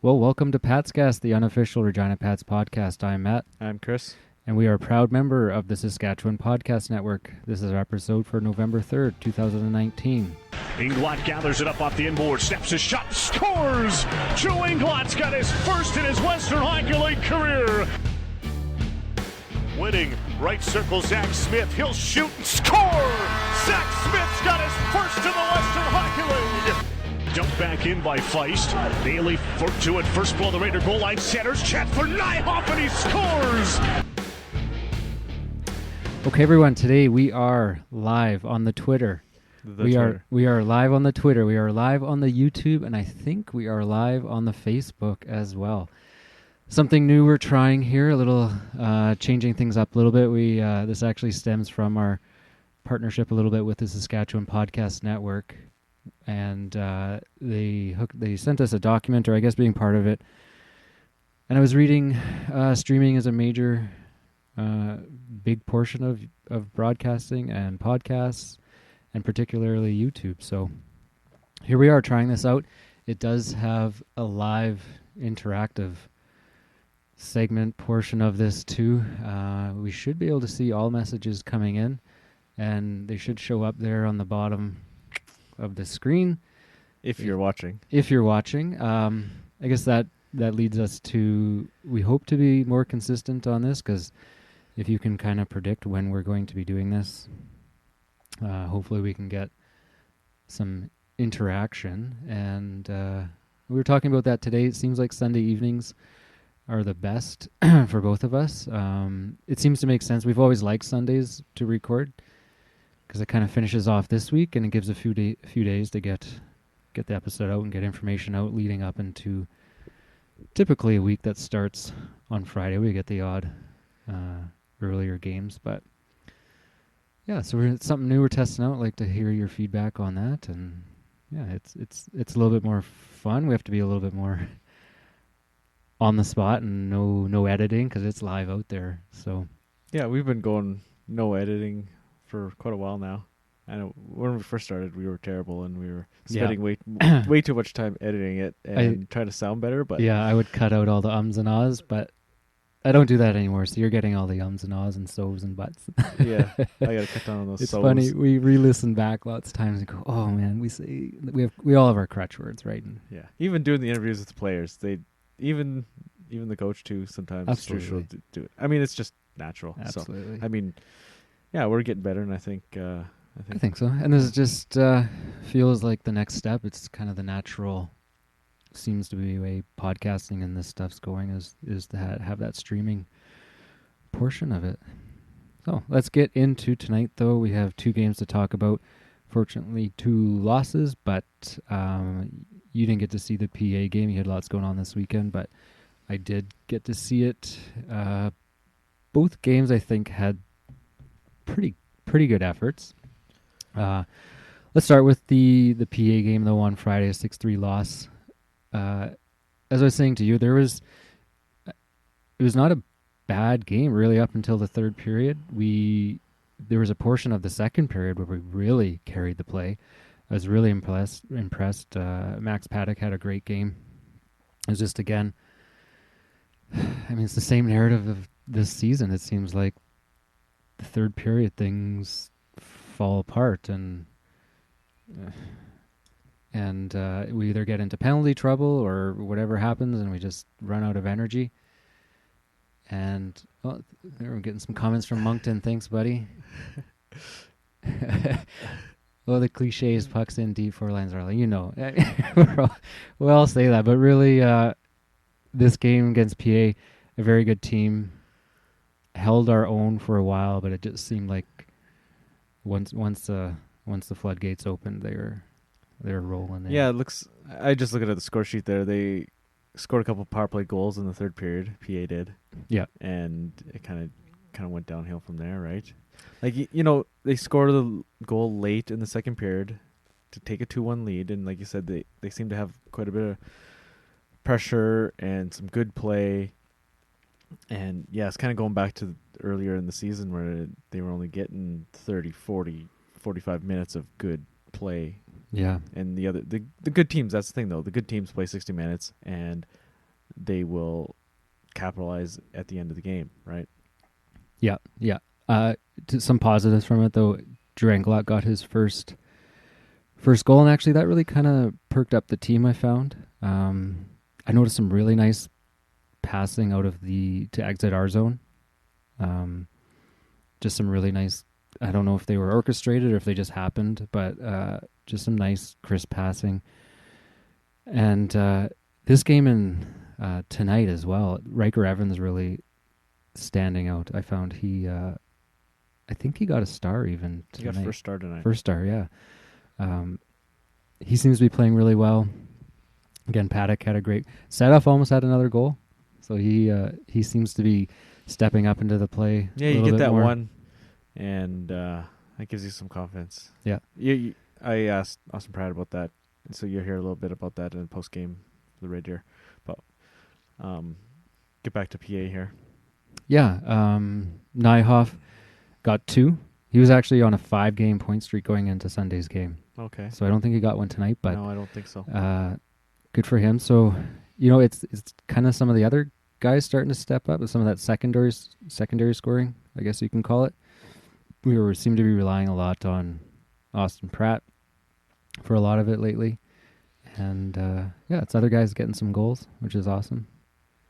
Well, welcome to Pat's Cast, the unofficial Regina Pats podcast. I'm Matt, I'm Chris. and we are a proud member of the Saskatchewan Podcast Network. This is our episode for November 3rd, 2019. Inglot gathers it up off the inboard, snaps his shot, scores! Joe Inglot's got his first in his Western Hockey League career. Winning, right circle Zach Smith, he'll shoot and score! Zach Smith's got his first in the Western Hockey League. Dumped back in by Feist. Bailey forked to it, first below the Raider goal line, centers, chat for Nyhoff, and he scores! Okay, everyone, today we are live on the Twitter. We are live on the Twitter. We are live on the YouTube, and I think we are live on the Facebook as well. Something new we're trying here, a little changing things up a little bit. This actually stems from our partnership a little bit with the Saskatchewan Podcast Network, and they sent us a document, or I guess being part of it. And I was reading, streaming is a major, big portion of broadcasting and podcasts, and particularly YouTube. So here we are trying this out. It does have a live interactive segment portion of this too. We should be able to see all messages coming in, and they should show up there on the bottom of the screen. If you're watching. I guess that leads us to, we hope to be more consistent on this, because if you can kind of predict when we're going to be doing this, hopefully we can get some interaction. And we were talking about that today. It seems like Sunday evenings are the best for both of us. It seems to make sense. We've always liked Sundays to record, because it kind of finishes off this week, and it gives a few days to get the episode out and get information out leading up into typically a week that starts on Friday. We get the odd earlier games, but yeah, so it's something new we're testing out. I'd like to hear your feedback on that, and yeah, it's a little bit more fun. We have to be a little bit more on the spot and no editing, because it's live out there. So yeah, we've been going no editing for quite a while now. I know when we first started, we were terrible, and we were spending way too much time editing it and trying to sound better. But yeah, I would cut out all the ums and ahs, but I don't do that anymore. So you're getting all the ums and ahs and so's and buts. Yeah, I gotta cut down on those. It's so's. funny. We re-listen back lots of times and go, "Oh man, we all have our crutch words, right?" And yeah, even doing the interviews with the players, even the coach too sometimes absolutely will do it. I mean, it's just natural. Absolutely. So, I mean, yeah, we're getting better, and I think so. And this just feels like the next step. It's kind of the natural, seems to be the way podcasting and this stuff's going, is to have that streaming portion of it. So let's get into tonight, though. We have two games to talk about. Fortunately, two losses, but you didn't get to see the PA game. You had lots going on this weekend, but I did get to see it. Both games, I think, had pretty good efforts. Let's start with the PA game, though, on Friday, a 6-3 loss. As I was saying to you, it was not a bad game really up until the third period. There was a portion of the second period where we really carried the play. I was really impressed. Max Paddock had a great game. It was just, again, I mean, it's the same narrative of this season. It seems like the third period things fall apart, and we either get into penalty trouble or whatever happens, and we just run out of energy. And we're getting some comments from Moncton. Thanks, buddy. Well, the cliche is pucks in deep, 4 lines early. We all say that, but really, this game against PA, a very good team, held our own for a while, but it just seemed like once the floodgates opened, they were rolling in. Yeah, it looks. I just looking at the score sheet there. They scored a couple power play goals in the third period. PA did. Yeah, and it kind of went downhill from there, right? Like they scored the goal late in the second period to take a 2-1 lead, and like you said, they seem to have quite a bit of pressure and some good play. And yeah, it's kind of going back to earlier in the season where they were only getting 30, 40, 45 minutes of good play. Yeah. And the good teams, that's the thing though. The good teams play 60 minutes, and they will capitalize at the end of the game, right? Yeah. Some positives from it though. Dranglot got his first goal, and actually that really kind of perked up the team. I found. I noticed some really nice passing out of to exit our zone. Just some really nice. I don't know if they were orchestrated or if they just happened, but just some nice crisp passing. And this game in tonight as well, Riker Evans really standing out. I found I think he got a star even tonight. He got first star tonight. First star, yeah. He seems to be playing really well. Again, Paddock had a great... Sadov almost had another goal. So he seems to be stepping up into the play. Yeah, you get that more. One, and that gives you some confidence. Yeah. I asked Austin Pratt about that, so you'll hear a little bit about that in the post-game, the Red Deer. But get back to PA here. Yeah, Nyhoff got 2. He was actually on a 5-game point streak going into Sunday's game. Okay. So I don't think he got one tonight, but no, I don't think so. Good for him. So, it's kind of some of the other guys starting to step up with some of that secondary scoring, I guess you can call it. We seem to be relying a lot on Austin Pratt for a lot of it lately. And it's other guys getting some goals, which is awesome.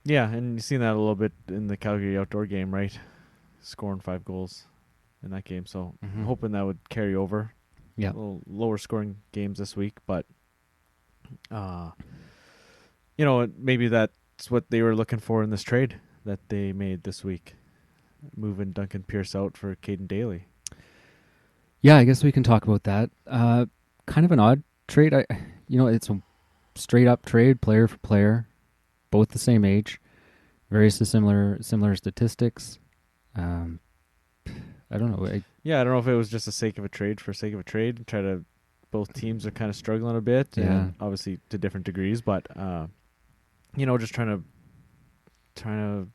Yeah, and you've seen that a little bit in the Calgary outdoor game, right? Scoring 5 goals in that game. So I'm hoping that would carry over. Yeah. A little lower scoring games this week, but maybe that's what they were looking for in this trade that they made this week, moving Duncan Pierce out for Caden Daly. Yeah, I guess we can talk about that. Kind of an odd trade. It's a straight up trade, player for player, both the same age, very similar statistics. I don't know. I don't know if it was just the sake of a trade for sake of a trade. Both teams are kind of struggling a bit, and obviously to different degrees, but just trying to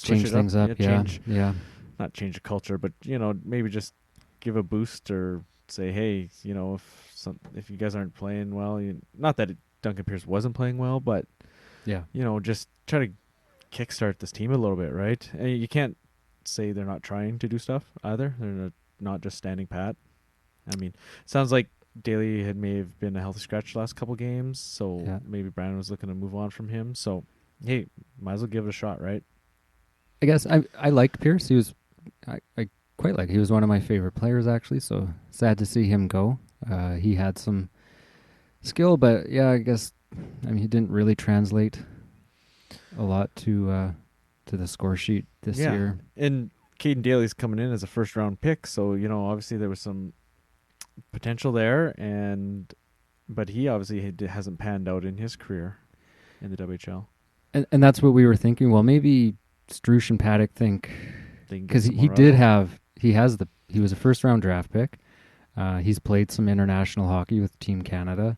change things up. Not change the culture, but maybe just give a boost or say, hey, if you guys aren't playing well, not that Duncan Pierce wasn't playing well, but just try to kickstart this team a little bit, right? And you can't say they're not trying to do stuff either. They're not just standing pat. I mean, sounds like Daly may have been a healthy scratch the last couple games, so maybe Brandon was looking to move on from him. So, hey, might as well give it a shot, right? I guess I liked Pierce. He was I quite like. He was one of my favorite players actually. So sad to see him go. He had some skill, but I guess he didn't really translate a lot to the score sheet this year. And Caden Daly's coming in as a first round pick, so obviously there was some potential there, but he obviously hasn't panned out in his career in the WHL. And that's what we were thinking. Well, maybe Strush and Paddock think, because he was a first round draft pick. He's played some international hockey with Team Canada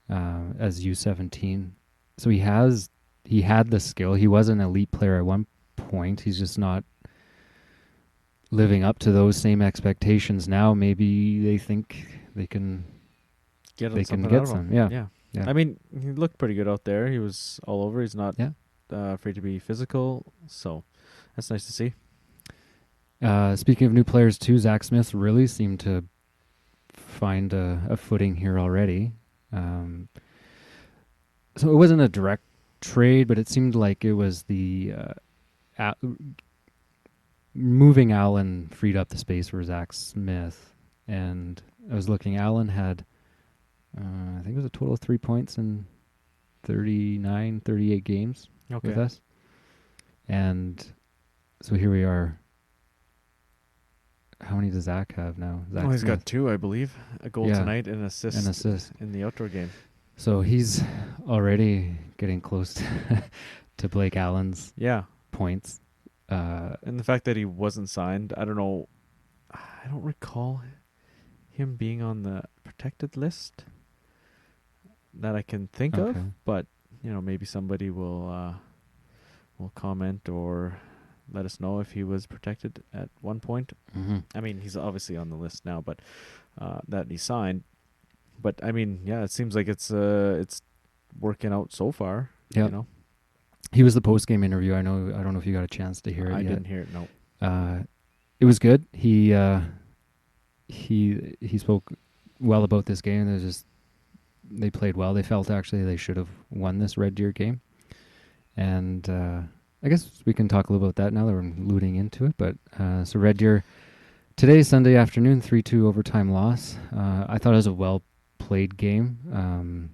as U17, so he had the skill. He was an elite player at one point. He's just not living up to those same expectations now. Maybe they think they can get some. Yeah. I mean, he looked pretty good out there. He was all over. He's not afraid to be physical, so that's nice to see. Speaking of new players too, Zach Smith really seemed to find a footing here already. So it wasn't a direct trade, but it seemed like it was the moving Allen freed up the space for Zach Smith. And I was looking, Allen had I think it was a total of 3 points in 38 games with us. And so here we are. How many does Zach have now? He's got 2, I believe. A goal tonight and an assist in the outdoor game. So he's already getting close to Blake Allen's points. And the fact that he wasn't signed, I don't know. I don't recall him being on the protected list that I can think of. But, maybe somebody will comment or let us know if he was protected at one point. Mm-hmm. I mean, he's obviously on the list now, but that he signed. But I mean, it seems like it's working out so far. he was the post-game interview. I don't know if you got a chance to hear it I yet. didn't hear it. No. It was good. He spoke well about this game. They played well. They felt actually they should have won this Red Deer game. And I guess we can talk a little about that now that we're alluding into it. But so Red Deer today, Sunday afternoon, 3-2 overtime loss. I thought it was a well-played game.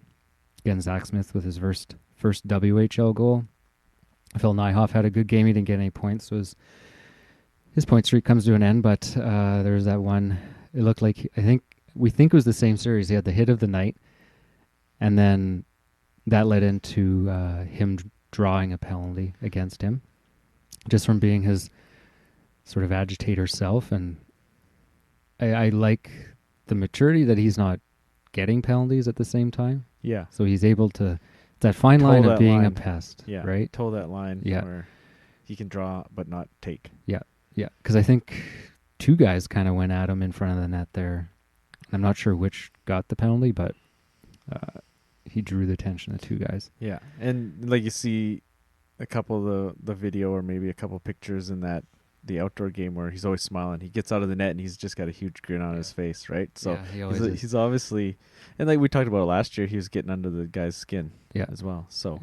Again, Zach Smith with his first WHL goal. Phil Nyhoff had a good game. He didn't get any points, so his point streak comes to an end. But there was that one. It looked like we think it was the same series. He had the hit of the night, and then that led into him drawing a penalty against him, just from being his sort of agitator self. And I like the maturity that he's not getting penalties at the same time. Yeah. So he's able to, that fine line of being a pest, yeah, right? Toe that line Yeah. where he can draw but not take. Yeah, because I think two guys kind of went at him in front of the net there. I'm not sure which got the penalty, but he drew the attention of two guys. Yeah, and like you see a couple of the video or maybe a couple pictures in the outdoor game where he's always smiling. He gets out of the net and he's just got a huge grin on his face, right? So yeah, he's obviously, and like we talked about it last year, he was getting under the guy's skin as well. So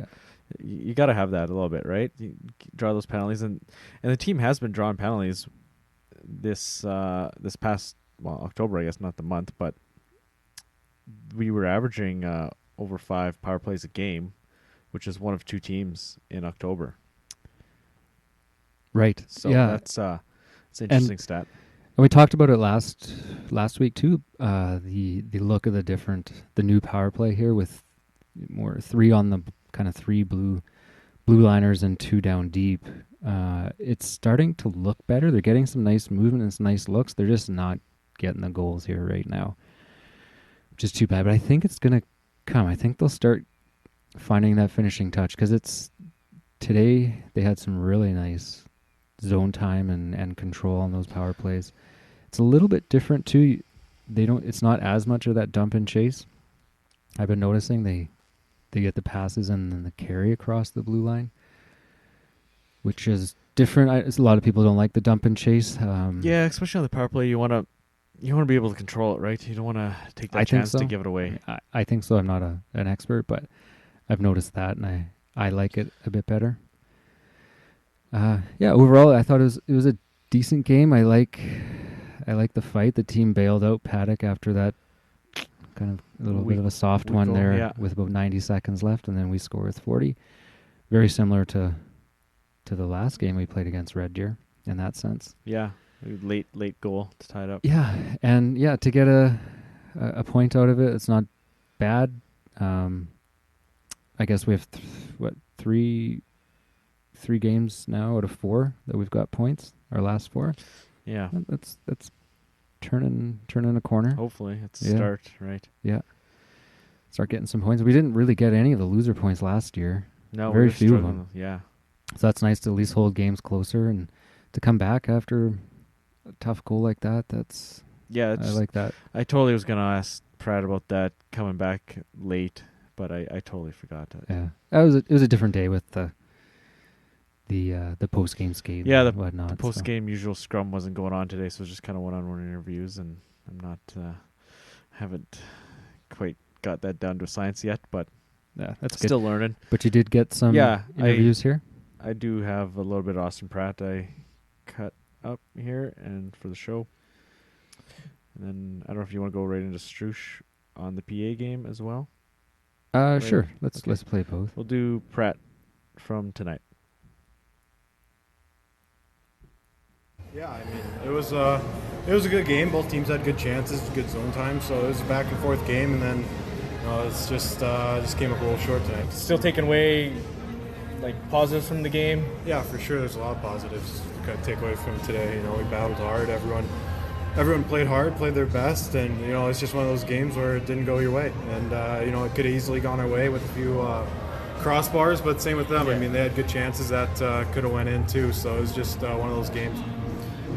you got to have that a little bit, right? You draw those penalties, and the team has been drawing penalties this past October, I guess, not the month, but we were averaging over 5 power plays a game, which is one of 2 teams in October. Right. So that's an interesting stat. And we talked about it last week too. The look of the new power play here with more 3 on the kind of 3 blue liners and 2 down deep. It's starting to look better. They're getting some nice movement and some nice looks. They're just not getting the goals here right now, which is too bad. But I think it's going to come. I think they'll start finding that finishing touch, because today they had some really nice zone time and control on those power plays. It's a little bit different too. It's not as much of that dump and chase. I've been noticing they get the passes and then the carry across the blue line, which is different. A lot of people don't like the dump and chase. Yeah, especially on the power play, you want to be able to control it, right? You don't want to take that chance to give it away. I think so. I'm not an expert, but I've noticed that, and I like it a bit better. Overall, I thought it was a decent game. I like the fight. The team bailed out Paddock after that kind of a little bit of a soft one there with about 90 seconds left, and then we score with 40. Very similar to the last game we played against Red Deer in that sense. Yeah, late goal to tie it up. Yeah, and to get a point out of it, it's not bad. I guess we have three games now out of 4 that we've got points. Our last 4. Yeah, that's turning a corner. Hopefully, it's a start, right? Yeah, start getting some points. We didn't really get any of the loser points last year. No, very few of them. Yeah, so that's nice to at least hold games closer and to come back after a tough goal like that. I like that. I totally was gonna ask Pratt about that coming back late, but I totally forgot. Yeah, it was a different day with the post game skate. Yeah, the whatnot. The post game usual scrum wasn't going on today, so it was just kind of one-on-one interviews, and I'm not haven't quite got that down to a science yet, but that's still learning. But you did get some interviews here. I do have a little bit of Austin Pratt I cut up here and for the show, and then I don't know if you want to go right into Strush on the PA game as well. Sure. Let's play both. We'll do Pratt from tonight. Yeah, I mean, it was a good game. Both teams had good chances, good zone time, so it was a back and forth game, and then it's just came up a little short tonight. Still taking away positives from the game. Yeah, for sure. There's a lot of positives to take away from today. We battled hard. Everyone played hard, played their best, and it's just one of those games where it didn't go your way, and it could have easily gone our way with a few crossbars, but same with them. Yeah. I mean, they had good chances that could have went in too, so it was just one of those games.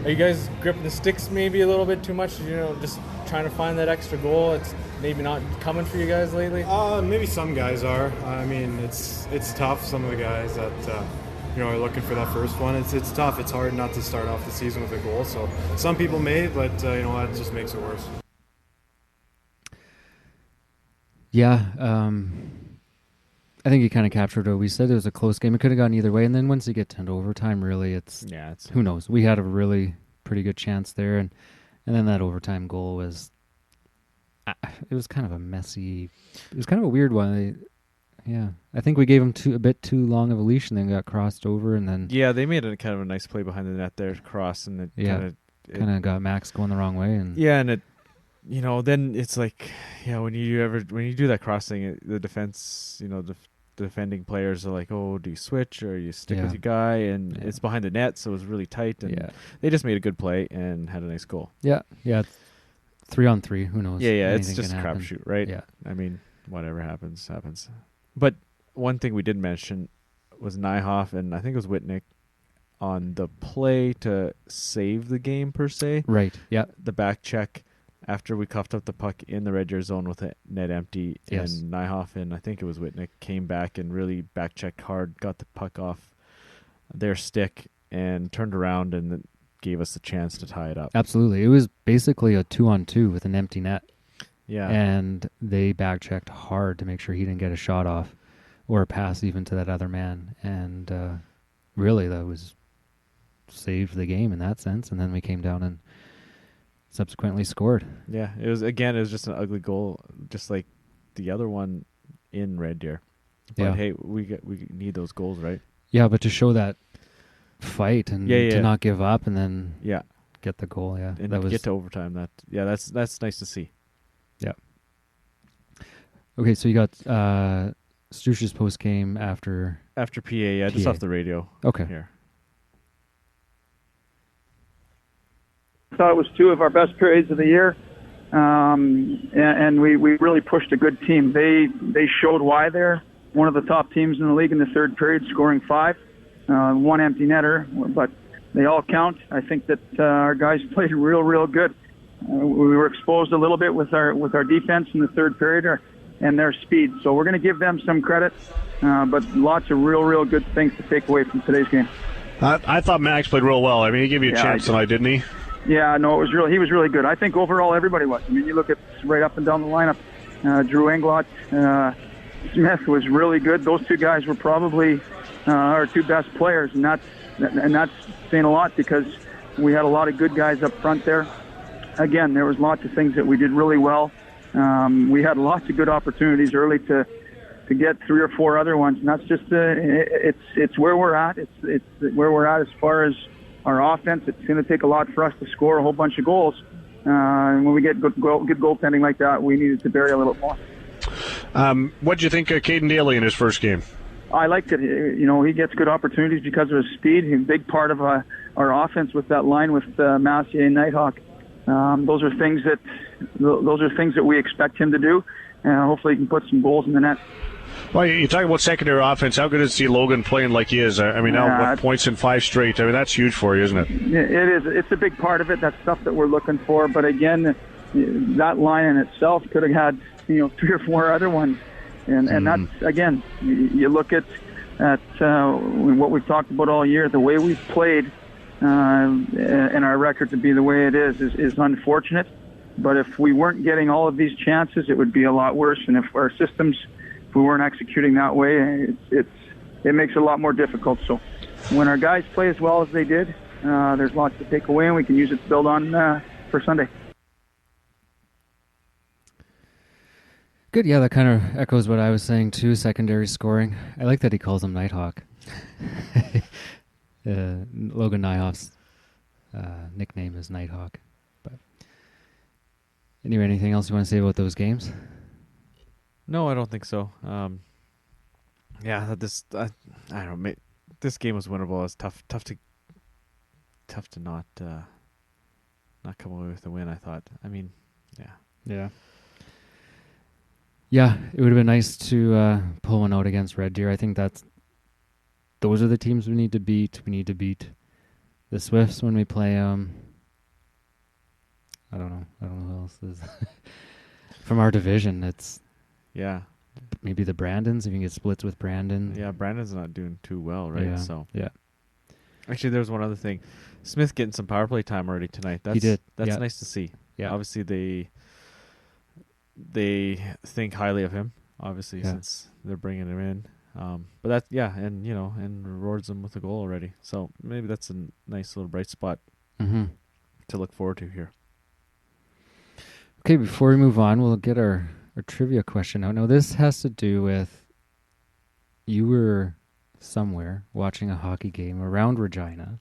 Are you guys gripping the sticks maybe a little bit too much? Just trying to find that extra goal. maybe not coming for you guys lately? Maybe some guys are. I mean, it's tough. Some of the guys that are looking for that first one. It's tough. It's hard not to start off the season with a goal. So some people may, but that just makes it worse. Yeah, I think you kind of captured what we said. It was a close game. It could have gone either way. And then once you get to overtime, really, it's who knows. We had a really pretty good chance there, and then that overtime goal was. It was kind of a messy. It was kind of a weird one. I think we gave him a bit too long of a leash, and then got crossed over, and then they made a kind of a nice play behind the net there, cross, and it kind of got Max going the wrong way, and and it, then it's like, when you do that crossing, the defense, the defending players are like, oh, do you switch or you stick with your guy, and it's behind the net, so it was really tight, and they just made a good play and had a nice goal. Yeah. 3-on-3, who knows? It's just a crapshoot, right? Yeah. I mean, whatever happens. But one thing we did mention was Nyhoff, and I think it was Whitnick, on the play to save the game, per se. Right, yeah. The back check after we cuffed up the puck in the red deer zone with the net empty, and Nyhoff, and I think it was Whitnick, came back and really back checked hard, got the puck off their stick, and turned around and then gave us the chance to tie it up. Absolutely. It was basically a 2-on-2 with an empty net. Yeah. And they back checked hard to make sure he didn't get a shot off or a pass even to that other man. And really, that was saved the game in that sense. And then we came down and subsequently scored. Yeah. It was just an ugly goal, just like the other one in Red Deer. But hey, we need those goals, right? Yeah, but to show that fight and to not give up and then get the goal, and get to overtime. That's nice to see. Yeah. Okay, so you got Stuch's post game after PA, just off the radio. Okay. Here. I thought it was two of our best periods of the year, and we really pushed a good team. They showed why they're one of the top teams in the league in the third period, scoring 5. One empty netter, but they all count. I think that our guys played real good. We were exposed a little bit with our defense in the third period and their speed. So we're going to give them some credit, but lots of real good things to take away from today's game. I thought Max played real well. I mean, he gave you a chance tonight, didn't he? Yeah, no, he was really good. I think overall everybody was. I mean, you look at right up and down the lineup. Drew Englot, Smith was really good. Those two guys were probably our two best players, and that's saying a lot because we had a lot of good guys up front there. Again, there was lots of things that we did really well. We had lots of good opportunities early to get 3 or 4 other ones, and that's just it's where we're at. It's where we're at as far as our offense. It's going to take a lot for us to score a whole bunch of goals. And when we get good goaltending like that, we needed to bury a little more. What do you think of Caden Daly in his first game? I liked it. He gets good opportunities because of his speed. He's a big part of our offense with that line with Massier and Nighthawk. Those are things that we expect him to do, and hopefully he can put some goals in the net. Well, you talk about secondary offense. How good is to see Logan playing like he is? I mean, now points in 5 straight. I mean, that's huge for you, isn't it? It is. It's a big part of it. That's stuff that we're looking for. But again, that line in itself could have had 3 or 4 other ones. And that's, again, you look at what we've talked about all year, the way we've played and our record to be the way it is unfortunate. But if we weren't getting all of these chances, it would be a lot worse. And if our systems, if we weren't executing that way, it makes it a lot more difficult. So when our guys play as well as they did, there's lots to take away, and we can use it to build on for Sunday. Good, yeah, that kind of echoes what I was saying too, secondary scoring. I like that he calls him Nighthawk. Logan Nyhoff's nickname is Nighthawk. But anyway, anything else you want to say about those games? No, I don't think so. I don't know. This game was winnable. It's tough to not come away with the win. I thought. I mean, yeah. Yeah, it would have been nice to pull one out against Red Deer. I think those are the teams we need to beat. We need to beat the Swifts when we play I don't know who else is. From our division, it's Yeah. maybe the Brandons. If you can get splits with Brandon. Yeah, Brandon's not doing too well, right? Yeah. So Yeah. actually, there's one other thing. Smith getting some power play time already tonight. That's did, That's yeah. nice to see. Yeah. Obviously, they think highly of him. Obviously, Yeah. since they're bringing him in. But that, yeah, and and rewards him with a goal already. So maybe that's a nice little bright spot Mm-hmm. to look forward to here. Okay, before we move on, we'll get our trivia question out. Now, this has to do with you were somewhere watching a hockey game around Regina,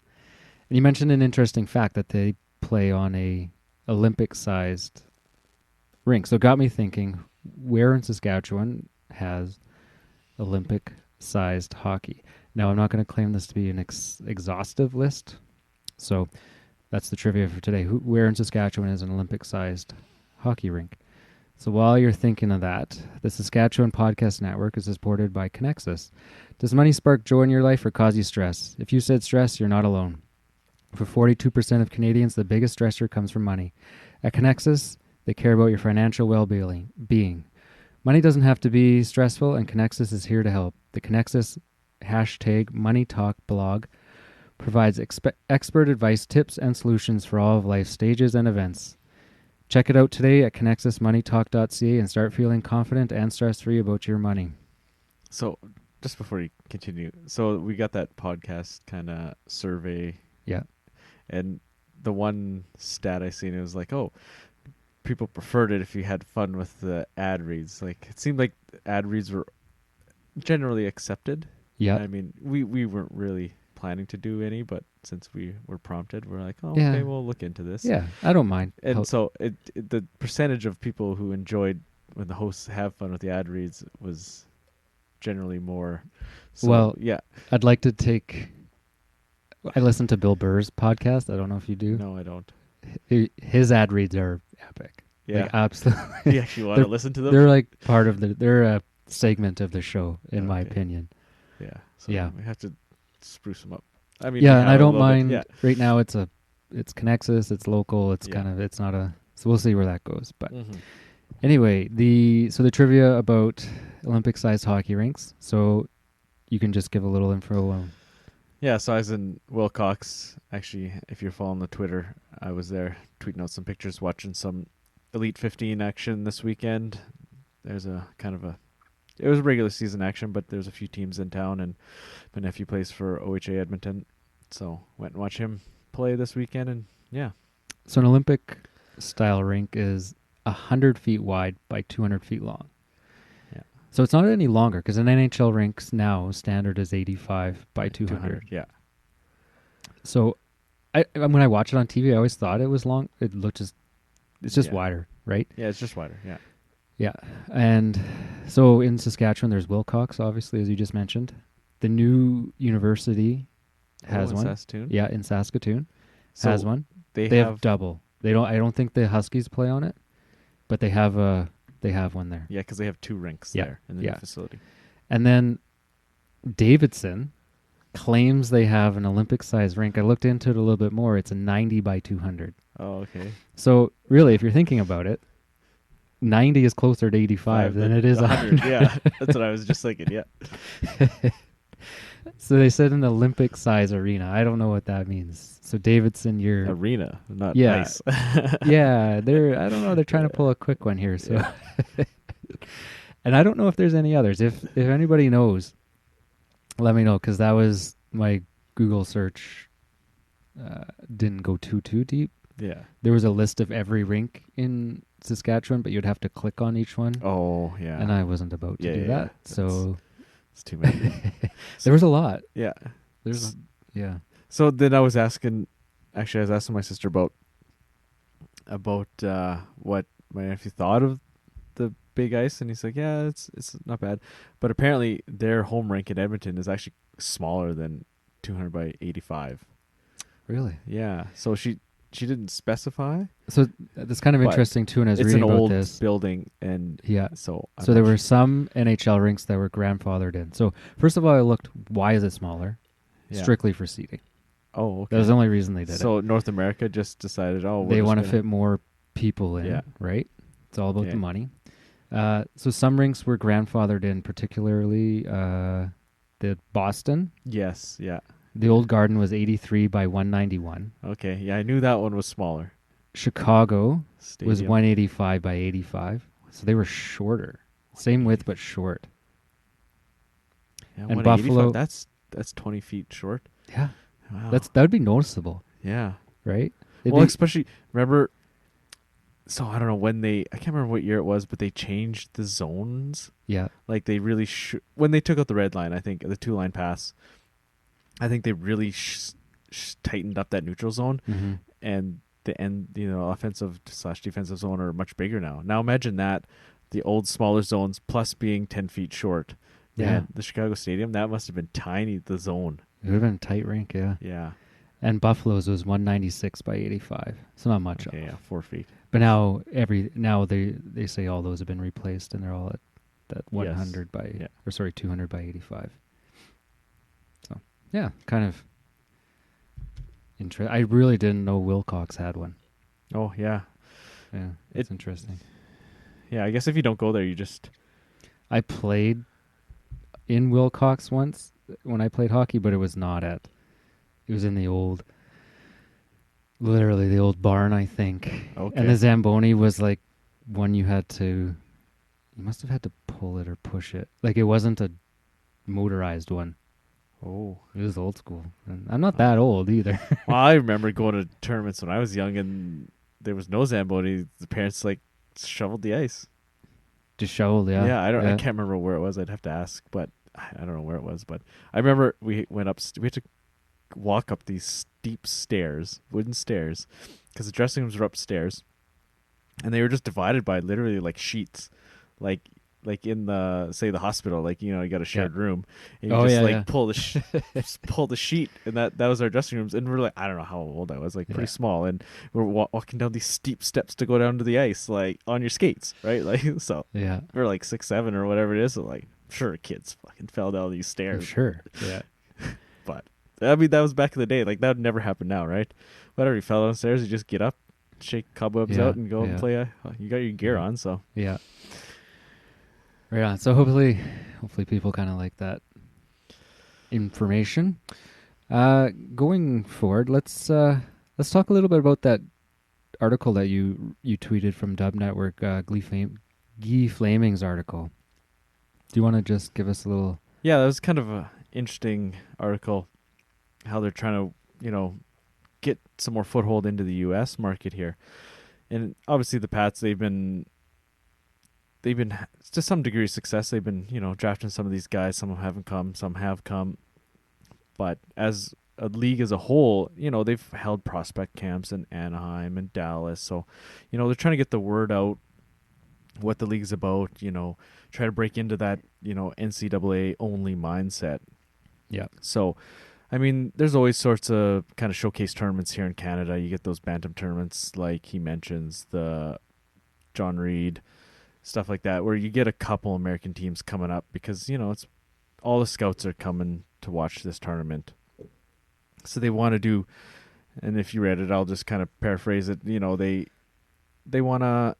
and you mentioned an interesting fact that they play on a Olympic-sized rink. So it got me thinking, where in Saskatchewan has Olympic-sized hockey? Now, I'm not going to claim this to be an exhaustive list, so that's the trivia for today. Where in Saskatchewan is an Olympic-sized hockey rink? So while you're thinking of that, the Saskatchewan Podcast Network is supported by Connexus. Does money spark joy in your life or cause you stress? If you said stress, you're not alone. For 42% of Canadians, the biggest stressor comes from money. At Connexus, they care about your financial well-being. Money doesn't have to be stressful, and Connexus is here to help. The Connexus #MoneyTalk blog provides expert advice, tips, and solutions for all of life's stages and events. Check it out today at connexusmoneytalk.ca and start feeling confident and stress-free about your money. So just before you continue, so we got that podcast kind of survey. Yeah. And the one stat I seen, it was like, oh, people preferred it if you had fun with the ad reads. Like, it seemed like ad reads were generally accepted. Yeah. I mean, we weren't really planning to do any, but since we were prompted, we're like, oh, Yeah. okay, we'll look into this. Yeah, I don't mind. And so the percentage of people who enjoyed when the hosts have fun with the ad reads was generally more. So, Well, yeah. I'd like to take... I listen to Bill Burr's podcast. I don't know if you do. No, I don't. His ad reads are epic. Yeah. Like, absolutely. You actually want to listen to them? They're like part of they're a segment of the show, in my Okay. opinion. Yeah. So Yeah. we have to spruce them up. I mean, Yeah, we and I have a don't little bit- mind. yeah. Right now, it's Connexus, it's local, it's Yeah. it's not a. So we'll see where that goes. But Mhm. anyway, the trivia about Olympic-sized hockey rinks. So you can just give a little info on. Yeah, so I was in Wilcox. Actually, if you're following the Twitter, I was there tweeting out some pictures, watching some Elite 15 action this weekend. There's a kind of it was regular season action, but there's a few teams in town, and my nephew plays for OHA Edmonton, so went and watched him play this weekend, and yeah. So an Olympic-style rink is 100 feet wide by 200 feet long. Yeah. So it's not any longer because an NHL rinks now standard is 85 by 200. Yeah. So when I watch it on TV, I always thought it was long. It looked it's just Yeah. wider, right? Yeah, it's just wider, yeah. Yeah. And so in Saskatchewan, there's Wilcox, obviously, as you just mentioned. The new university has in one. Saskatoon? Yeah, in Saskatoon has So one. They They have have double. I don't think the Huskies play on it, but they have one there. yeah, because they have two rinks Yeah, there in the yeah. new facility. And then Davidson claims they have an Olympic-sized rink. I looked into it a little bit more. It's a 90 by 200. Oh, okay. So really, if you're thinking about it, 90 is closer to 85 than it is 100. Yeah, that's what I was just thinking. Yeah. So they said an Olympic size arena. I don't know what that means. So Davidson, you're Arena, not Yeah. nice. yeah, I don't know, they're trying to pull a quick one here. So and I don't know if there's any others. If anybody knows, let me know, because that was my Google search didn't go too deep. Yeah. There was a list of every rink in Saskatchewan, but you'd have to click on each one. Oh, yeah. And I wasn't about to Yeah, do yeah, that. yeah. So It's too many. there was a lot. Yeah. There's yeah. So then I was asking my sister about what my nephew thought of the big ice, and he's like, yeah, it's not bad. But apparently their home rink in Edmonton is actually smaller than 200 by 85. Really? Yeah. So she didn't specify. So that's kind of But interesting too, and I was It's reading an about old this. building, and Yeah. so I'm So there not were sure. some NHL rinks that were grandfathered in. So first of all, I looked, why is it smaller? Yeah. Strictly for seating. Oh, okay. That was the only reason they did it. So North America just decided, They want to fit more people in, Yeah. right? It's all about Okay. the money. So some rinks were grandfathered in, particularly the Boston. Yes. Yeah. The Old Garden was 83 by 191. Okay. Yeah, I knew that one was smaller. Chicago was Stadium. 185 by 85. So they were shorter. Same width, but short. Yeah, and 185, Buffalo- That's 20 feet short. Yeah. Wow. That would be noticeable, yeah. right? It'd Well, be- especially remember. So I don't know when I can't remember what year it was, but they changed the zones. yeah. Like they really when they took out the red line, I think the 2-line pass. I think they really tightened up that neutral zone, Mm-hmm. and the offensive / defensive zone are much bigger now. Now imagine that the old smaller zones plus being 10 feet short. Yeah. Man, the Chicago Stadium, that must have been tiny. The zone. It would have been a tight rink, yeah. Yeah. And Buffalo's was 196 by 85. So not much Okay, off. yeah, 4 feet. But now they say all those have been replaced and they're all at that 100 by Yeah. 200 by 85. So yeah, kind of interesting. I really didn't know Wilcox had one. Oh yeah, Yeah, it's interesting. yeah. I guess if you don't go there, you just I played in Wilcox once when I played hockey, but it was not at. It was in the old, literally the old barn, I think. okay. And the Zamboni was like one you had to. You must have had to pull it or push it. Like it wasn't a motorized one. oh, It was old school. And I'm not that old either. well, I remember going to tournaments when I was young, and there was no Zamboni. The parents like shoveled the ice. Just shoveled, yeah. I can't remember where it was. I'd have to ask, but I don't know where it was. But I remember we went up. We had to walk up these steep stairs, wooden stairs, because the dressing rooms were upstairs, and they were just divided by literally like sheets, like in the the hospital, like you got a shared room, and you Oh, just yeah, like yeah. pull the just pull the sheet, and that was our dressing rooms, and we're like, I don't know how old I was, like pretty Yeah. small, and we're walking down these steep steps to go down to the ice, like on your skates, right? Like so Yeah. we're like 6, 7 or whatever it is, so like sure kids fucking fell down these For stairs, sure. Yeah. but I mean that was back in the day, like that would never happen now, right? Whatever, you fell downstairs, you just get up, shake cobwebs Yeah, out, and go and yeah. play. You got your gear Yeah. on, so Yeah. Yeah. So hopefully people kind of like that information. Going forward, let's talk a little bit about that article that you tweeted from Dub Network, Guy Flaming's article. Do you want to just give us a little? yeah, that was kind of a interesting article. How they're trying to get some more foothold into the U.S. market here, and obviously the Pats they've been to some degree success. They've been drafting some of these guys. Some haven't come, some have come, but as a league as a whole, they've held prospect camps in Anaheim and Dallas. So, they're trying to get the word out what the league's about, try to break into that, NCAA only mindset. Yeah. So, I mean, there's always sorts of kind of showcase tournaments here in Canada. You get those bantam tournaments like he mentions, the John Reed, stuff like that, where you get a couple American teams coming up because, it's all the scouts are coming to watch this tournament. So they want to do, and if you read it, I'll just kind of paraphrase it. They want to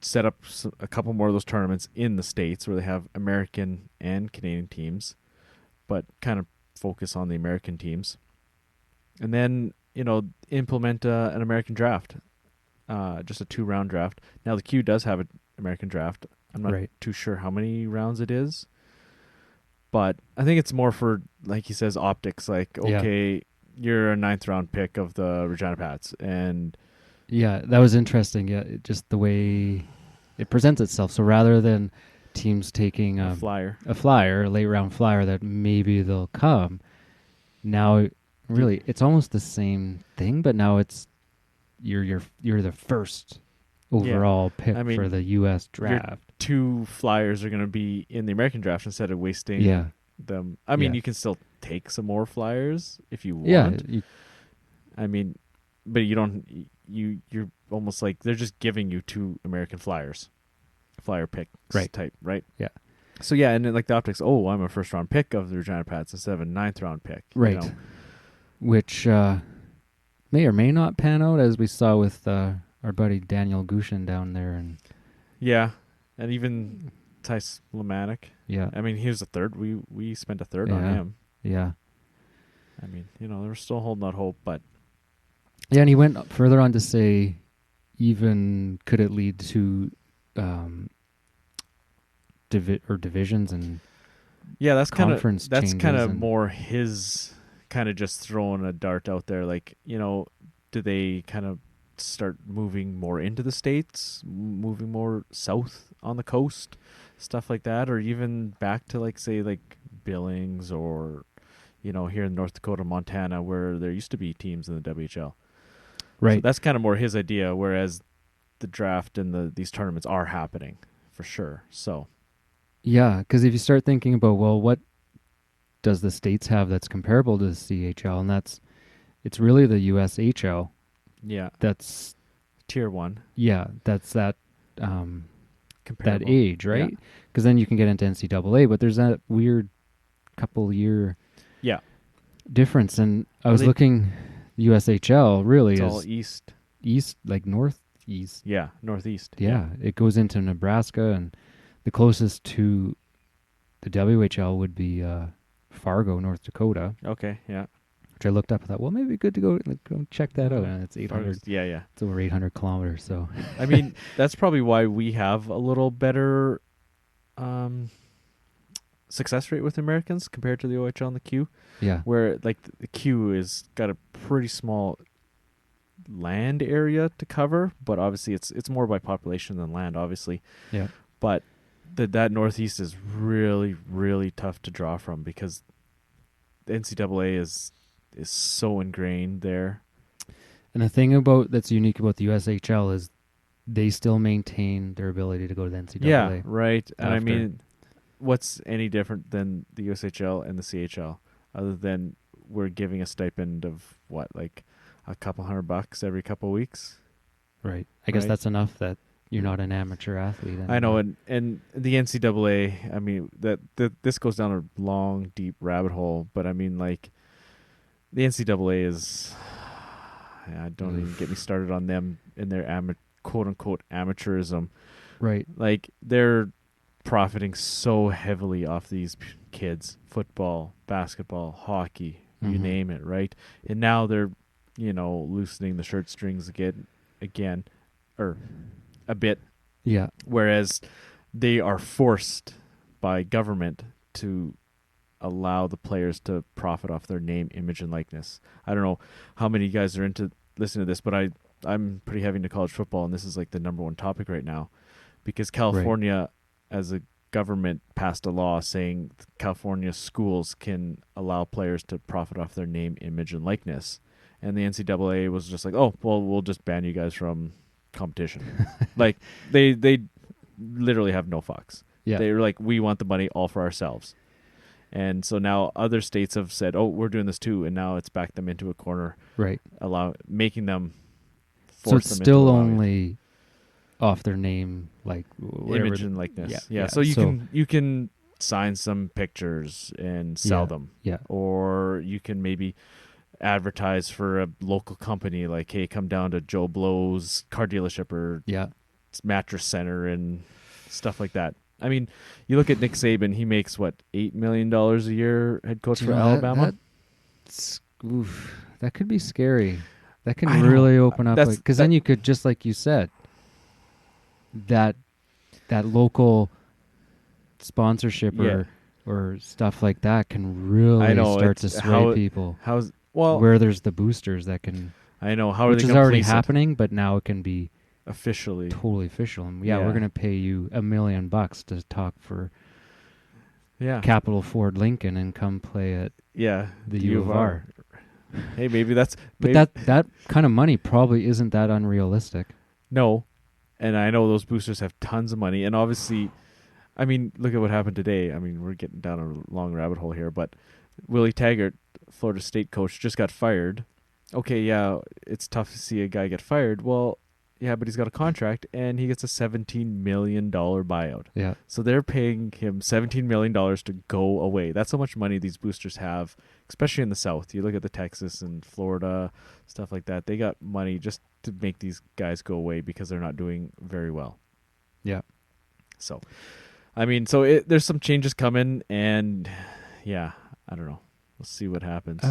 set up a couple more of those tournaments in the States where they have American and Canadian teams, but kind of focus on the American teams. And then, implement an American draft, just a 2-round draft. Now, the Q does have an American draft. I'm not Right. too sure how many rounds it is. But I think it's more for, like he says, optics. Like, Yeah. okay, you're a 9th round pick of the Regina Pats, and Yeah, that was interesting. Yeah, just the way it presents itself. So rather than teams taking a flyer. a late round flyer that maybe they'll come, now really it's almost the same thing, but now it's you're the first overall pick I mean, for the U.S. your draft. 2 flyers are going to be in the American draft instead of wasting Yeah, them. I mean, Yeah. you can still take some more flyers if you want. yeah, I mean, but you don't. You're almost like they're just giving you 2 American flyers, flyer pick Right. type, right? Yeah. So yeah, and then, like the optics. Oh, I'm a 1st round pick of the Regina Pats instead of a 9th round pick. right. Which may or may not pan out, as we saw with our buddy Daniel Gushin down there in Yeah, and even Tice Lematic. Yeah. I mean, he was a third. We spent a third on Yeah. him. Yeah. I mean, they were still holding out hope, but Yeah, and he went further on to say, even could it lead to divisions and yeah, that's kind of conference that's changes kind of and- more his kind of just throwing a dart out there. Like, do they kind of start moving more into the States, moving more south on the coast, stuff like that, or even back to like say like Billings or here in North Dakota, Montana, where there used to be teams in the WHL. right. So that's kind of more his idea, whereas the draft and these tournaments are happening for sure. So Yeah, because if you start thinking about, well, what does the States have that's comparable to the CHL, and it's really the USHL. yeah, That's tier 1 that's that comparable. that age, right? Because then you can get into NCAA, but there's that weird couple year Yeah, difference. And I was they- looking, USHL really it's is all east. east, like northeast. Yeah, northeast. Yeah, it goes into Nebraska, and the closest to the WHL would be Fargo, North Dakota, Okay. Yeah. which I looked up. I thought, well, maybe good to go check that out. And it's 800. Yeah. It's over 800 kilometers. So I mean, that's probably why we have a little better success rate with Americans compared to the OHL and the Q, yeah, where like the Q is got a pretty small land area to cover, but obviously it's more by population than land, obviously. yeah, But that Northeast is really, really tough to draw from because the NCAA is so ingrained there. And the thing that's unique about the USHL is they still maintain their ability to go to the NCAA. Yeah, right. And I after. mean, what's any different than the USHL and the CHL other than we're giving a stipend of what, like a couple $100 every couple weeks? Right. I guess Right. that's enough that you're not an amateur athlete. I know, anymore. and the NCAA, I mean, that this goes down a long, deep rabbit hole, but I mean, like, the NCAA is, don't even get me started on them and their quote-unquote amateurism. Right. Like, they're profiting so heavily off these kids, football, basketball, hockey, you Mhm. name it, right? And now they're, loosening the shirt strings again, or a bit, Yeah. whereas they are forced by government to allow the players to profit off their name, image, and likeness. I don't know how many guys are into listening to this, but I'm pretty heavy into college football, and this is like the number one topic right now because California, as a government, passed a law saying California schools can allow players to profit off their name, image, and likeness. And the NCAA was just like, oh, well, we'll just ban you guys from competition. Like, they literally have no fucks. Yeah. They're like, we want the money all for ourselves. And so now other states have said, oh, we're doing this too, and now it's backed them into a corner, Right. making them So force it's them still into allowing only off their name, like whatever image the- and likeness. Yeah, Yeah. yeah. So So- you can sign some pictures and sell Yeah, them. yeah. Or you can maybe advertise for a local company like, hey, come down to Joe Blow's car dealership or Yeah. mattress center and stuff like that. I mean, you look at Nick Saban, he makes what, $8 million a year head coach for Alabama? That could be scary. That can I know. really open up, That's- because then you could, just like you said, that local sponsorship Yeah. or stuff like that can really I know, start to it's sway how- people. Well, Where there's the boosters that can, I know, how are which they is gonna already police it happening, but now it can be officially? totally official. And yeah, Yeah. we're gonna pay you $1 million to talk for Yeah. Capital Ford Lincoln and come play at Yeah. the U of R. Hey, maybe that's But that kind of money probably isn't that unrealistic. No. And I know those boosters have tons of money. And obviously, I mean, look at what happened today. I mean, we're getting down a long rabbit hole here, but Willie Taggart, Florida State coach, just got fired. Okay, yeah, it's tough to see a guy get fired. Well, yeah, but he's got a contract, and he gets a $17 million buyout. Yeah. So they're paying him $17 million to go away. That's how much money these boosters have, especially in the South. You look at the Texas and Florida, stuff like that. They got money just to make these guys go away because they're not doing very well. Yeah. So, I mean, there's some changes coming, and yeah, I don't know. We'll see what happens.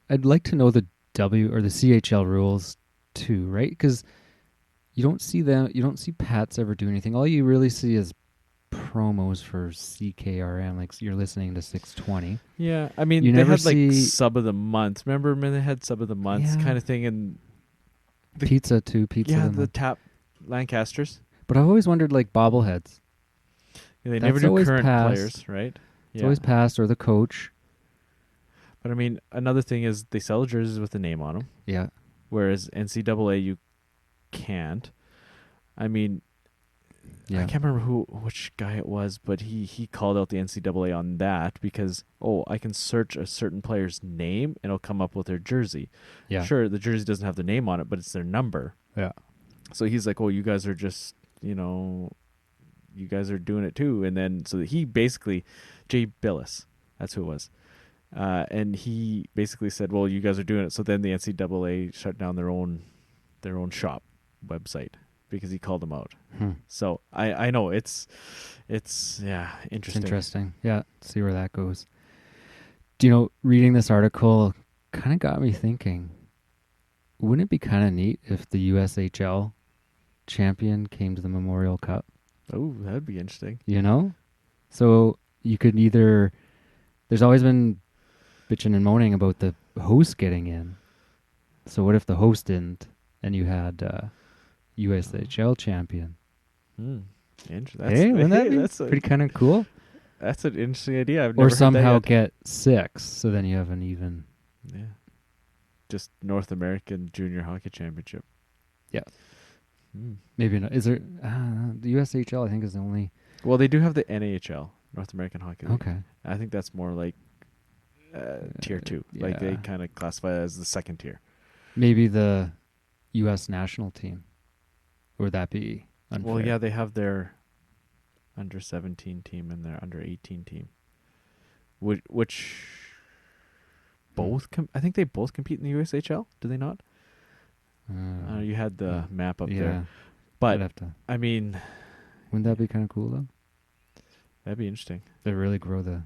I'd like to know the W or the CHL rules too, right? Because you don't see Pats ever do anything. All you really see is promos for CKRM, like you're listening to 620. Yeah, I mean, You they never had like see- sub of the month. Remember when they had sub of the month Yeah. kind of thing, and Pizza too, pizza. yeah, them. the tap Lancasters. But I've always wondered, like bobbleheads. Yeah, they That's never do always current passed. players, right? It's always past or the coach. But I mean, another thing is they sell jerseys with the name on them, Yeah. whereas NCAA you can't. I mean, Yeah. I can't remember which guy it was, but he called out the NCAA on that because I can search a certain player's name and it'll come up with their jersey. Yeah. Sure, the jersey doesn't have their name on it, but it's their number. Yeah. So he's like, you guys are just, you guys are doing it too. And then, so he basically, Jay Billis, that's who it was. And he basically said, well, you guys are doing it. So then the NCAA shut down their own shop website because he called them out. So I know it's yeah, It's interesting. interesting. Yeah. See where that goes. Do you know, reading this article kind of got me thinking, wouldn't it be kind of neat if the USHL champion came to the Memorial Cup? Oh, that'd be interesting. You know? So you could either... There's always been bitching and moaning about the host getting in. So what if the host didn't and you had USHL champion? That's, Wouldn't that be that's pretty kind of cool? That's an interesting idea. I've never Or heard somehow that yet. get 6, so then you have an even... Yeah. Just North American Junior Hockey Championship. Yeah. Maybe not. Is there... the USHL, I think, is the only... Well, they do have the NHL, North American Hockey League. Okay. I think that's more like tier 2. Like they yeah. kind of classify it as the second tier. Maybe the U.S. national team. Or would that be unfair? Well, yeah, they have their under 17 team and their under 18 team. Which both I think they both compete in the USHL, do they not? You had the map up yeah. there. I'd But have to... I mean, Wouldn't that be kind of cool, though? that'd be interesting. They really grow the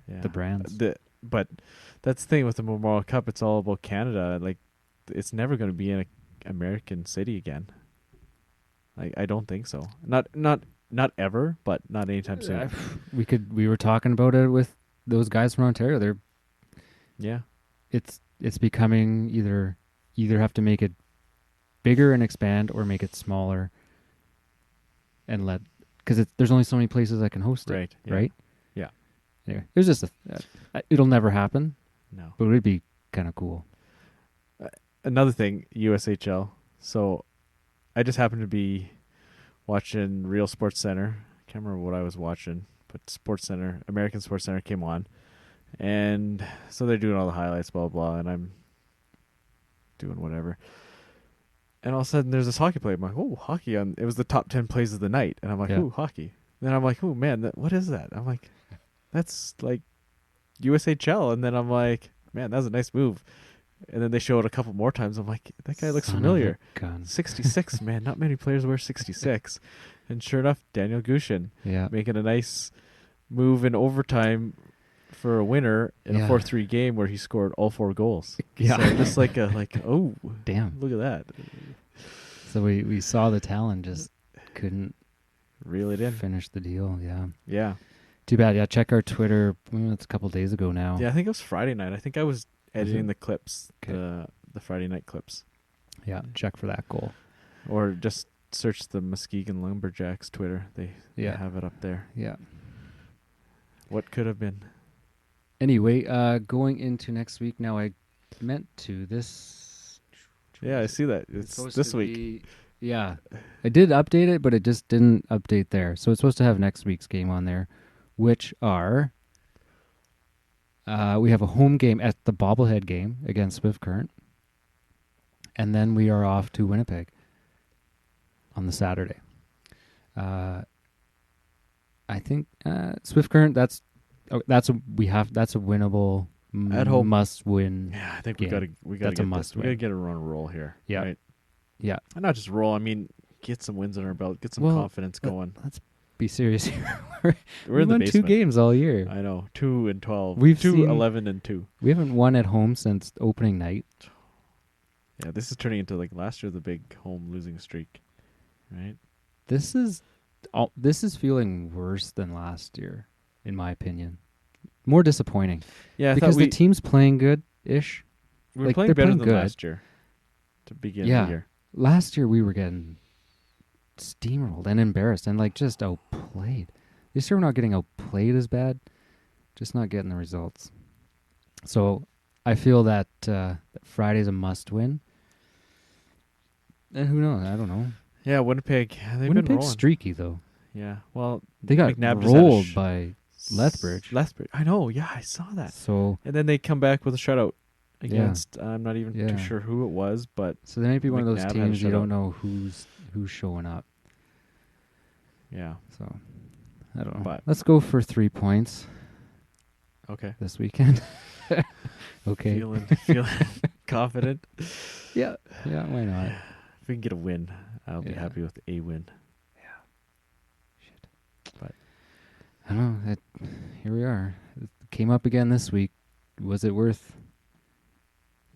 Yeah. brands. But that's the thing with the Memorial Cup. It's all about Canada. Like, it's never going to be in an American city again. Like, I don't think so. Not ever, but not anytime soon. We were talking about it with those guys from Ontario. Yeah. It's becoming either have to make it bigger and expand or make it smaller and because there's only so many places that can host it. Right. Yeah. Right. Yeah. Anyway, there's just it'll never happen, No. but it would be kind of cool. Another thing, USHL. So, I just happened to be watching Real Sports Center. Can't remember what I was watching, but Sports Center, American Sports Center came on, and so they're doing all the highlights, blah blah, blah, and I'm doing whatever. And all of a sudden, there's this hockey player. I'm like, oh, hockey! It was the top 10 plays of the night, and I'm like, Yeah. ooh, hockey. Then I'm like, oh man, what is that? I'm like, that's like USHL, and then I'm like, man, that was a nice move. And then they show it a couple more times. I'm like, that guy looks Son of familiar. a gun. 66, man. Not many players wear 66. And sure enough, Daniel Gushin Yeah. making a nice move in overtime for a winner in a Yeah. 4-3 game where he scored all 4 goals. Yeah. So just like oh, Damn. look at that. So we saw the talent, just couldn't Reel it in. finish the deal. Yeah. Yeah. Too bad. Yeah. Check our Twitter. It's a couple days ago now. Yeah, I think it was Friday night. I think I was editing it? the clips, Okay. the Friday night clips. Yeah. Check for that goal. Or just search the Muskegon Lumberjacks Twitter. They Yeah. have it up there. Yeah. What could have been? Anyway, going into next week now, I meant to this. Yeah, I see that. It's supposed this to week. be- yeah. I did update it, but it just didn't update there. So it's supposed to have next week's game on there, which are we have a home game at the Bobblehead game against Swift Current. And then we are off to Winnipeg on the Saturday. I think Swift Current, that's a winnable At home. must win. Yeah, I think game. we gotta That's a get must we gotta win. get a run and roll here. Yeah. Right? Yeah. And not just roll. I mean, get some wins on our belt. Get some Well, confidence going. Let's be serious here. We're we in the won 2 basement. games all year. I know. 2-12. We've 2, seen- 11-2. We haven't won at home since opening night. Yeah, this is turning into like last year, the big home losing streak, right? This is feeling worse than last year, in my opinion. More disappointing Yeah, because the team's playing good-ish. we were like, playing they're better playing than good. last year to begin Yeah. the year. Last year we were getting steamrolled and embarrassed and like just outplayed. This year we're not getting outplayed as bad, just not getting the results. So I feel that Friday's a must-win. And who knows? I don't know. Yeah, Winnipeg. They've been Winnipeg's rolling. streaky though. Yeah, well, They got McNabb just had a rolled by Lethbridge. Lethbridge. I know. Yeah, I saw that. So And then they come back with a shutout against. I'm not even Yeah. too sure who it was, but they might be one of those McNabb had a teams you shutout. don't know who's showing up. yeah. So I don't know. But- Let's go for 3 points Okay. this weekend. Okay. Feeling confident. Yeah. Yeah. Why not? If we can get a win, I'll be Yeah. happy with a win. I don't know. Here we are. It came up again this week. Was it worth?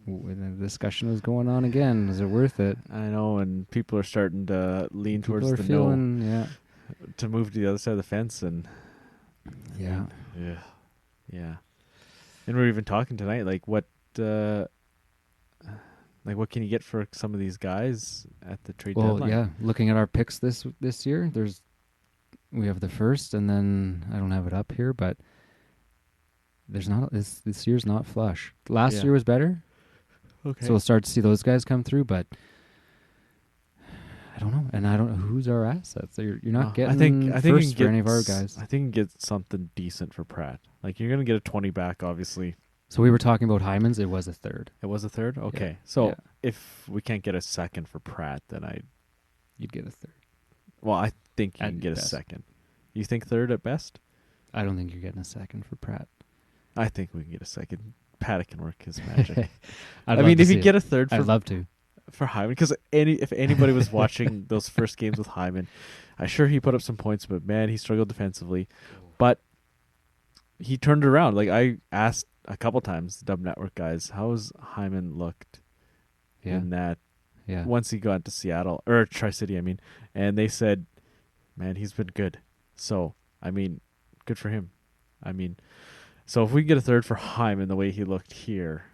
When the discussion was going on again. Was it worth it? I know, and people are starting to lean People towards are the feeling, no to move to the other side of the fence, and yeah. yeah. And we're even talking tonight, like what can you get for some of these guys at the trade Well, deadline? yeah. Looking at our picks this year, we have the first, and then I don't have it up here, but there's not this year's not flush. Last Yeah. year was better, Okay. so we'll start to see those guys come through. But I don't know, and I don't know who's our assets. You're not getting I think first you for can any of our get guys. I think you can get something decent for Pratt. Like you're gonna get a 20 back, obviously. So we were talking about Hyman's. It was a third. It was a third. Okay, so Yeah. if we can't get a second for Pratt, then You'd get a third. I think you At can get best. a second. You think third at best? I don't think you're getting a second for Pratt. I think we can get a second. Paddock can work his magic. I'd I love mean, to if see you it. get a third I'd love to. for Hyman, because if anybody was watching those first games with Hyman, I'm sure he put up some points, but man, he struggled defensively. But he turned it around. Like I asked a couple times, the Dub Network guys, how's Hyman looked Yeah. in that Yeah. once he got to Seattle or Tri-City, I mean, and they said, man, he's been good. So I mean, good for him. I mean, so if we get a third for Hyman the way he looked here,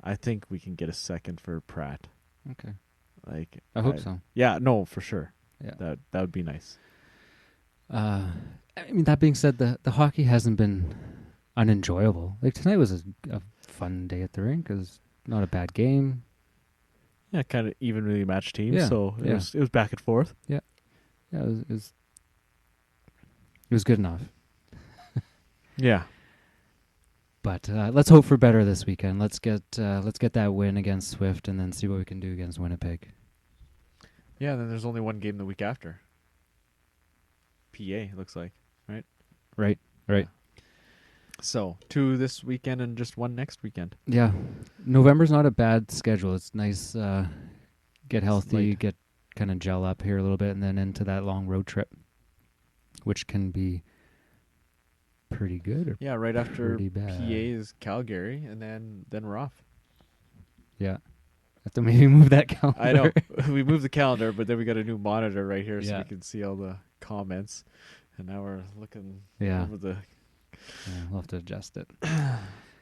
I think we can get a second for Pratt. Okay. Like I hope so. Yeah, no, for sure. Yeah. That would be nice. I mean, that being said, the hockey hasn't been unenjoyable. Like tonight was a fun day at the rink. It was not a bad game. Yeah, kind of evenly matched teams. Yeah, So it yeah. was back and forth. Yeah, it was good enough. Yeah. But let's hope for better this weekend. Let's get that win against Swift, and then see what we can do against Winnipeg. Yeah. Then there's only one game the week after. PA it looks like, right? Right. Right. So 2 this weekend and just 1 next weekend. Yeah. November's not a bad schedule. It's nice. Get healthy, light. get kind of gel up here a little bit, and then into that long road trip, which can be pretty good. Or Yeah, right after pretty bad. PA is Calgary, and then we're off. Yeah. Have to maybe move that calendar. I know. We moved the calendar, but then we got a new monitor right here so Yeah. we can see all the comments. And now we're looking Yeah. over the... Yeah, we'll have to adjust it.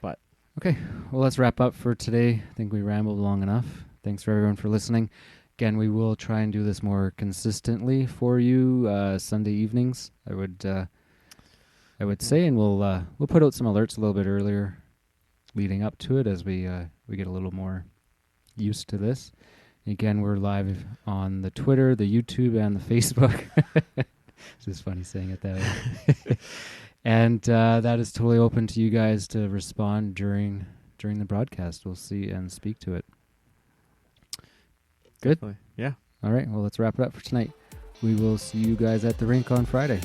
But- okay, well, let's wrap up for today. I think we rambled long enough. Thanks for everyone for listening. Again, we will try and do this more consistently for you Sunday evenings. I would say, and we'll put out some alerts a little bit earlier, leading up to it as we get a little more used to this. Again, we're live on the Twitter, the YouTube, and the Facebook. It's just funny saying it that way. And that is totally open to you guys to respond during the broadcast. We'll see and speak to it. Good? Definitely. Yeah. All right, well, let's wrap it up for tonight. We will see you guys at the rink on Friday.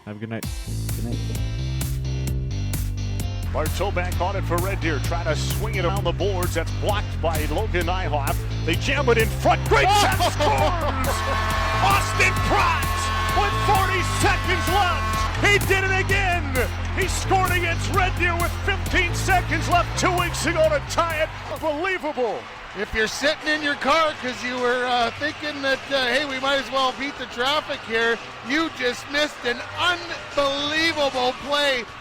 Have a good night. Good night. Bartow back on it for Red Deer, trying to swing it around the boards. That's blocked by Logan Nyhoff. They jam it in front. Great shot, scores! Austin Pratt with 40 seconds left. He did it again. He scored against Red Deer with 15 seconds left 2 weeks ago to tie it. Unbelievable. If you're sitting in your car because you were thinking that, hey, we might as well beat the traffic here, you just missed an unbelievable play